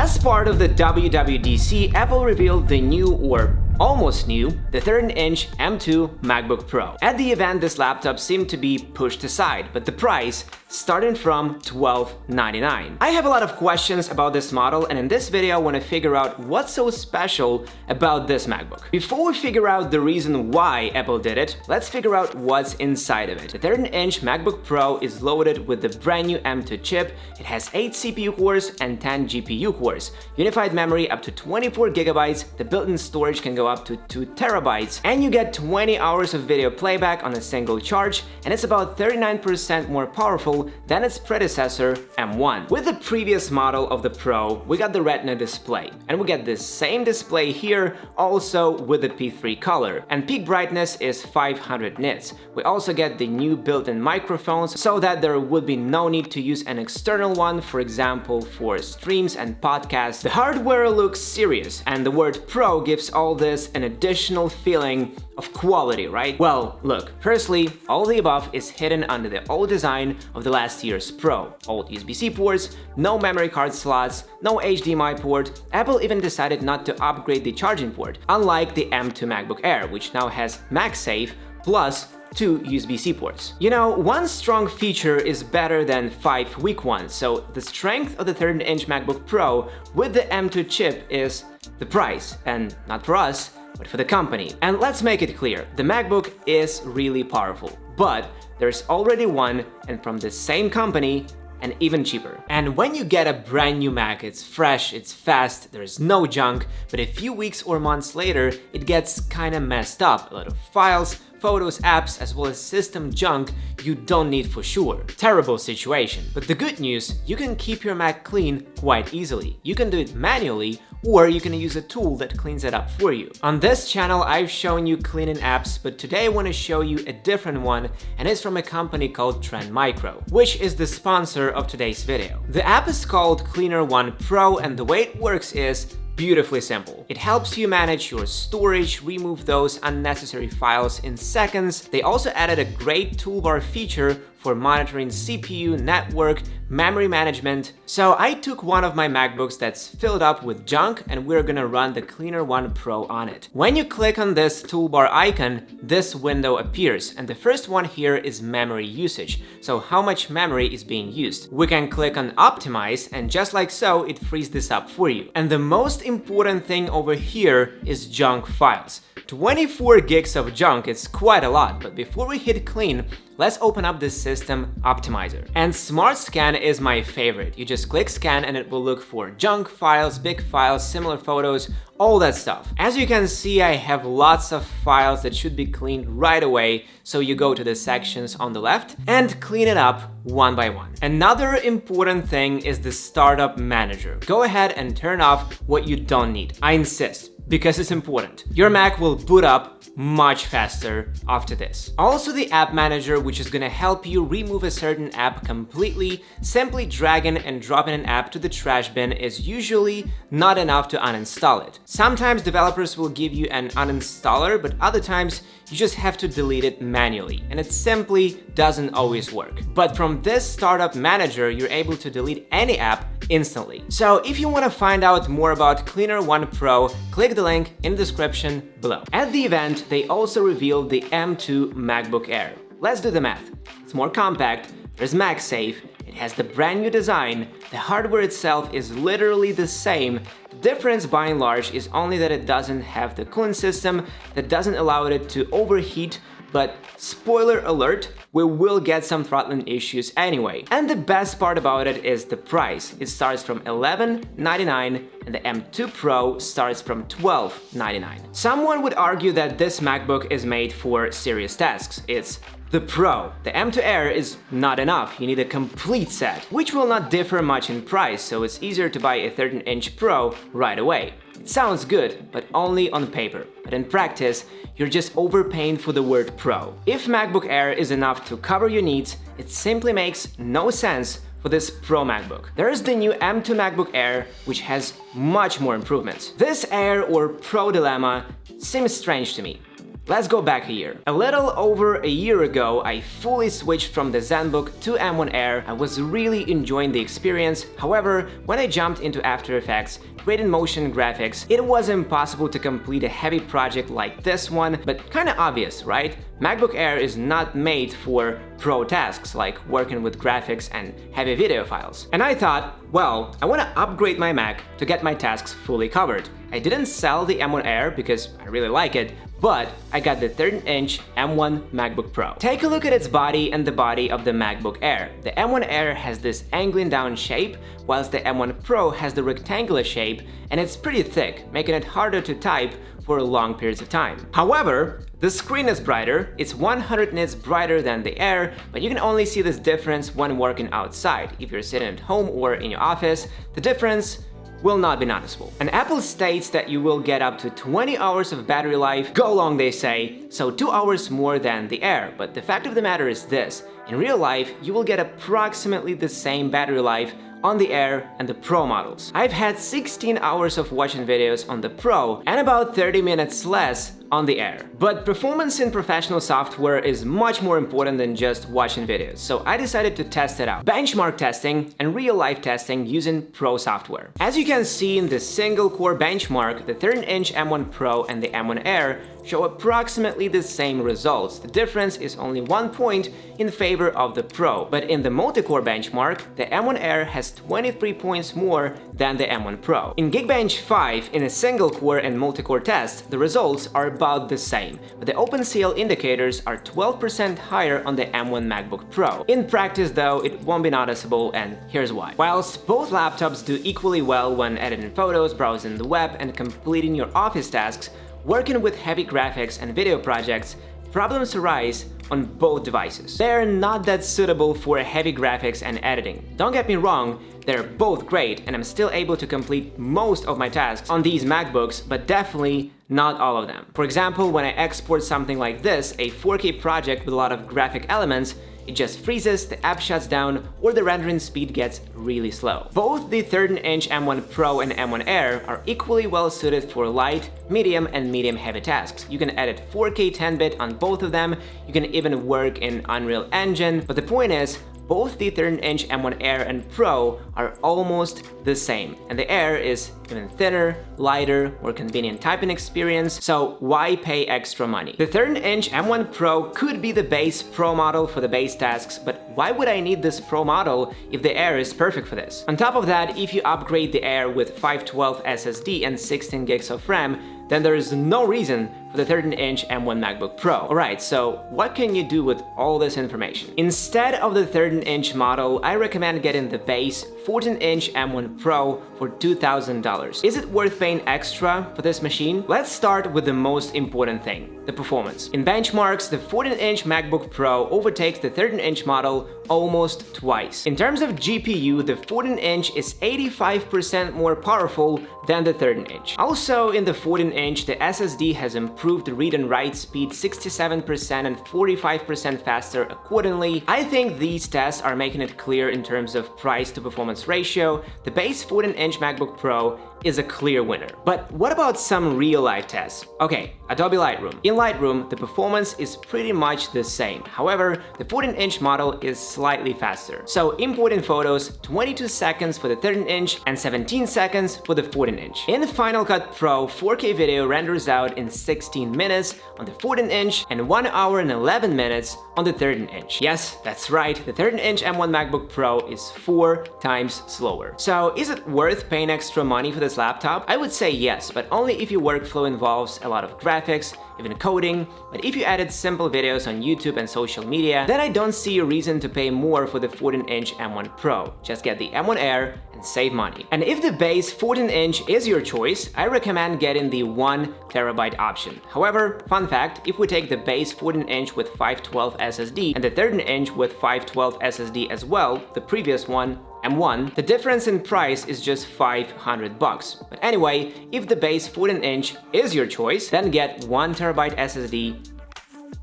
As part of the WWDC, Apple revealed the new, or almost new, the 13-inch M2 MacBook Pro. At the event, this laptop seemed to be pushed aside, but the price starting from $1299. I have a lot of questions about this model, and in this video I want to figure out what's so special about this MacBook. Before we figure out the reason why Apple did it, let's figure out what's inside of it. The 13-inch MacBook Pro is loaded with the brand new M2 chip. It has 8 CPU cores and 10 GPU cores, unified memory up to 24 GB, the built-in storage can go up to 2 TB, and you get 20 hours of video playback on a single charge, and it's about 39% more powerful than its predecessor M1. With the previous model of the Pro, we got the Retina display, and we get this same display here also with the P3 color, and peak brightness is 500 nits. We also get the new built-in microphones so that there would be no need to use an external one, for example for streams and podcasts. The hardware looks serious, and the word Pro gives all this an additional feeling of quality, right? Well, look, firstly, all the above is hidden under the old design of the last year's Pro. Old USB-C ports, no memory card slots, no HDMI port. Apple even decided not to upgrade the charging port, unlike the M2 MacBook Air, which now has MagSafe plus 2 USB-C ports. You know, one strong feature is better than 5 weak ones, so the strength of the 13-inch MacBook Pro with the M2 chip is the price, and not for us, but for the company. And let's make it clear, the MacBook is really powerful, but there's already one, and from the same company, and even cheaper. And when you get a brand new Mac, it's fresh, it's fast, there's no junk, but a few weeks or months later, it gets kinda messed up. A lot of files, photos, apps, as well as system junk you don't need for sure. Terrible situation. But the good news, you can keep your Mac clean quite easily. You can do it manually, or you can use a tool that cleans it up for you. On this channel, I've shown you cleaning apps, but today I want to show you a different one, and it's from a company called trendmicro, which is the sponsor of today's video. The app is called Cleaner One Pro, and the way it works is beautifully simple. It helps you manage your storage, remove those unnecessary files in seconds. They also added a great toolbar feature for monitoring CPU, network, memory management. So I took one of my MacBooks that's filled up with junk, and we're gonna run the Cleaner One Pro on it. When you click on this toolbar icon, this window appears, and the first one here is memory usage, so how much memory is being used. We can click on Optimize, and just like so, it frees this up for you. And the most important thing over here is junk files. 24 gigs of junk is quite a lot, but before we hit clean, let's open up the System Optimizer. And Smart Scan is my favorite. You just click scan and it will look for junk files, big files, similar photos, all that stuff. As you can see, I have lots of files that should be cleaned right away, so you go to the sections on the left and clean it up one by one. Another important thing is the Startup Manager. Go ahead and turn off what you don't need. I insist, because it's important. Your Mac will boot up much faster after this. Also the App Manager, which is gonna help you remove a certain app completely. Simply dragging and dropping an app to the trash bin is usually not enough to uninstall it. Sometimes developers will give you an uninstaller, but other times you just have to delete it manually, and it simply doesn't always work. But from this Startup Manager, you're able to delete any app instantly. So if you want to find out more about Cleaner One Pro, click the link in the description below. At the event, they also revealed the M2 MacBook Air. Let's do the math. It's more compact, there's MagSafe, it has the brand new design, the hardware itself is literally the same. The difference by and large is only that it doesn't have the cooling system that doesn't allow it to overheat, but spoiler alert, we will get some throttling issues anyway. And the best part about it is the price. It starts from $1199 and the M2 Pro starts from $1299. Someone would argue that this MacBook is made for serious tasks. It's the Pro. The M2 Air is not enough, you need a complete set, which will not differ much in price, so it's easier to buy a 13-inch Pro right away. It sounds good, but only on paper. But in practice, you're just overpaying for the word Pro. If MacBook Air is enough to cover your needs, it simply makes no sense for this Pro MacBook. There is the new M2 MacBook Air, which has much more improvements. This Air or Pro dilemma seems strange to me. Let's go back a year. A little over a year ago, I fully switched from the ZenBook to M1 Air. I was really enjoying the experience. However, when I jumped into After Effects, created motion graphics, it was impossible to complete a heavy project like this one, but kinda obvious, right? MacBook Air is not made for pro tasks like working with graphics and heavy video files. And I thought, well, I want to upgrade my Mac to get my tasks fully covered. I didn't sell the M1 Air because I really like it, but I got the 13-inch M1 MacBook Pro. Take a look at its body and the body of the MacBook Air. The M1 Air has this angling down shape, whilst the M1 Pro has the rectangular shape, and it's pretty thick, making it harder to type for long periods of time. However, the screen is brighter, it's 100 nits brighter than the Air, but you can only see this difference when working outside. If you're sitting at home or in your office, the difference will not be noticeable. And Apple states that you will get up to 20 hours of battery life. Go long, they say, so 2 hours more than the Air. But the fact of the matter is this: in real life, you will get approximately the same battery life on the Air and the Pro models. I've had 16 hours of watching videos on the Pro and about 30 minutes less on the Air. But performance in professional software is much more important than just watching videos, so I decided to test it out. Benchmark testing and real-life testing using Pro software. As you can see in the single-core benchmark, the 13-inch M1 Pro and the M1 Air show approximately the same results. The difference is only 1 point in favor of the Pro, but in the multi-core benchmark, the M1 Air has 23 points more than the M1 Pro. In Geekbench 5, in a single-core and multi-core test, the results are about the same, but the OpenCL indicators are 12% higher on the M1 MacBook Pro. In practice though, it won't be noticeable, and here's why. Whilst both laptops do equally well when editing photos, browsing the web, and completing your office tasks, working with heavy graphics and video projects, problems arise on both devices. They're not that suitable for heavy graphics and editing. Don't get me wrong, they're both great, and I'm still able to complete most of my tasks on these MacBooks, but definitely not all of them. For example, when I export something like this, a 4K project with a lot of graphic elements, it just freezes, the app shuts down, or the rendering speed gets really slow. Both the 13-inch M1 Pro and M1 Air are equally well suited for light, medium, and medium-heavy tasks. You can edit 4K 10-bit on both of them, you can even work in Unreal Engine, but the point is, both the 13-inch M1 Air and Pro are almost the same, and the Air is even thinner, lighter, more convenient typing experience, so why pay extra money? The 13-inch M1 Pro could be the base Pro model for the base tasks, but why would I need this Pro model if the Air is perfect for this? On top of that, if you upgrade the Air with 512 SSD and 16 gigs of RAM, then there is no reason for the 13-inch M1 MacBook Pro. Alright, so what can you do with all this information? Instead of the 13-inch model, I recommend getting the base 14-inch M1 Pro for $2,000. Is it worth paying extra for this machine? Let's start with the most important thing, the performance. In benchmarks, the 14-inch MacBook Pro overtakes the 13-inch model almost twice. In terms of GPU, the 14-inch is 85% more powerful than the 13-inch. Also, in the 14-inch, the SSD has improved the read and write speed 67% and 45% faster accordingly. I think these tests are making it clear in terms of price to performance ratio. The base 14-inch MacBook Pro is a clear winner. But what about some real-life tests? Okay, Adobe Lightroom. In Lightroom, the performance is pretty much the same. However, the 14-inch model is slightly faster. So importing photos, 22 seconds for the 13-inch and 17 seconds for the 14-inch. In Final Cut Pro, 4K video renders out in 16 minutes on the 14-inch and 1 hour and 11 minutes on the 13-inch. Yes, that's right, the 13-inch M1 MacBook Pro is 4 times slower. So is it worth paying extra money for this laptop? I would say yes, but only if your workflow involves a lot of graphics, even coding. But if you edit simple videos on YouTube and social media, then I don't see a reason to pay more for the 14-inch M1 Pro. Just get the M1 Air and save money. And if the base 14-inch is your choice, I recommend getting the 1TB option. However, fun fact, if we take the base 14-inch with 512 SSD and the 13-inch with 512 SSD as well, the previous one, M1, the difference in price is just $500 bucks. But anyway, if the base 14-inch is your choice, then get 1TB SSD.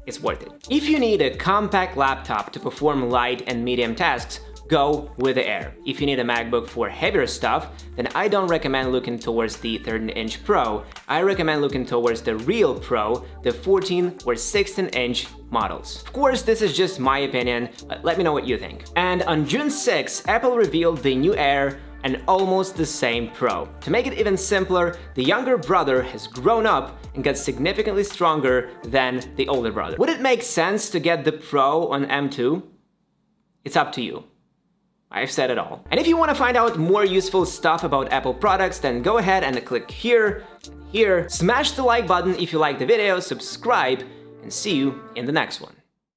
It's worth it. If you need a compact laptop to perform light and medium tasks, go with the Air. If you need a MacBook for heavier stuff, then I don't recommend looking towards the 13-inch Pro. I recommend looking towards the real Pro, the 14 or 16-inch models. Of course, this is just my opinion, but let me know what you think. And on June 6, Apple revealed the new Air and almost the same Pro. To make it even simpler, the younger brother has grown up and got significantly stronger than the older brother. Would it make sense to get the Pro on M2? It's up to you. I've said it all. And if you want to find out more useful stuff about Apple products, then go ahead and click here, smash the like button if you like the video, subscribe, and see you in the next one.